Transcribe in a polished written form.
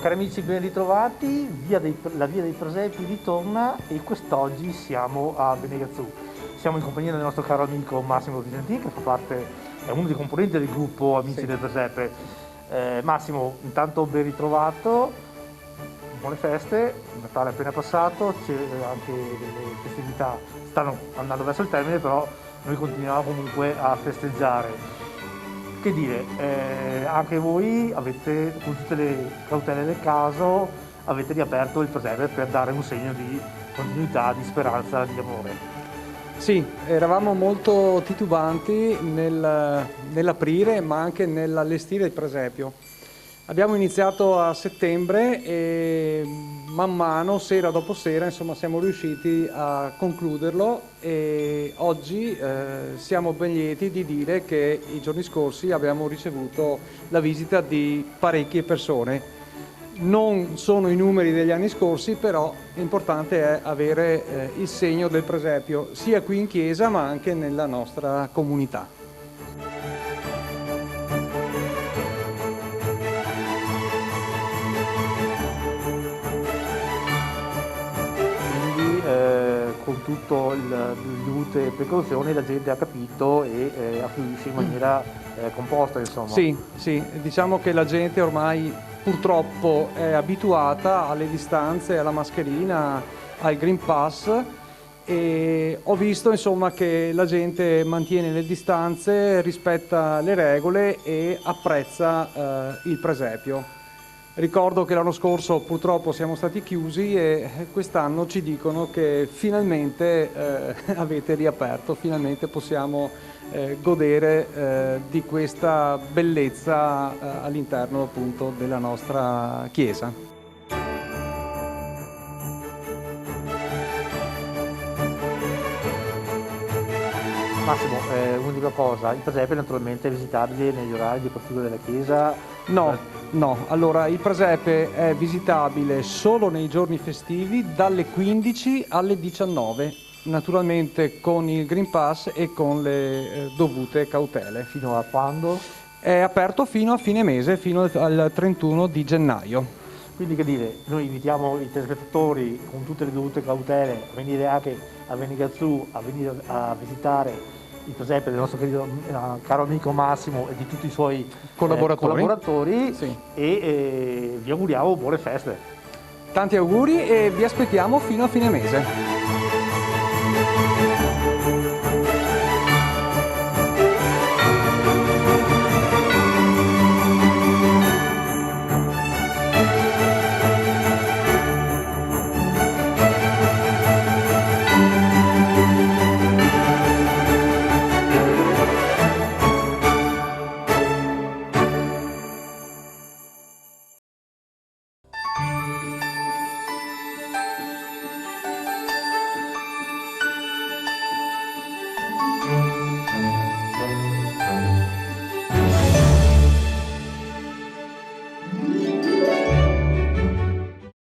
Cari amici, ben ritrovati, la via dei presepi ritorna e quest'oggi siamo a Benegazzù. Siamo in compagnia del nostro caro amico Massimo Visentin, che è uno dei componenti del gruppo Amici del Presepe. Massimo, intanto ben ritrovato, buone feste, il Natale è appena passato, anche le festività stanno andando verso il termine, però noi continuiamo comunque a festeggiare. Che dire, anche voi avete, con tutte le cautele del caso, avete riaperto il presepe per dare un segno di continuità, di speranza, di amore. Sì, eravamo molto titubanti nell'aprire ma anche nell'allestire il presepio. Abbiamo iniziato a settembre e man mano, sera dopo sera, insomma, siamo riusciti a concluderlo e oggi siamo ben lieti di dire che i giorni scorsi abbiamo ricevuto la visita di parecchie persone. Non sono i numeri degli anni scorsi, però l'importante è avere il segno del presepio sia qui in chiesa ma anche nella nostra comunità. Con tutto le dovute precauzioni la gente ha capito e affluisce in maniera composta, insomma. Sì, diciamo che la gente ormai purtroppo è abituata alle distanze, alla mascherina, al Green Pass e ho visto insomma che la gente mantiene le distanze, rispetta le regole e apprezza il presepio. Ricordo che l'anno scorso purtroppo siamo stati chiusi e quest'anno ci dicono che finalmente avete riaperto, finalmente possiamo godere di questa bellezza all'interno appunto della nostra chiesa. Massimo, un'unica cosa, il presepe naturalmente è visitabile negli orari di apertura della chiesa? No, allora il presepe è visitabile solo nei giorni festivi dalle 15 alle 19, naturalmente con il Green Pass e con le dovute cautele. Fino a quando? È aperto fino a fine mese, fino al 31 di gennaio. Quindi che dire, noi invitiamo i telespettatori con tutte le dovute cautele a venire anche a Benegazzù, a venire a visitare il presepe del nostro caro amico Massimo e di tutti i suoi collaboratori sì. E vi auguriamo buone feste. Tanti auguri e vi aspettiamo fino a fine mese.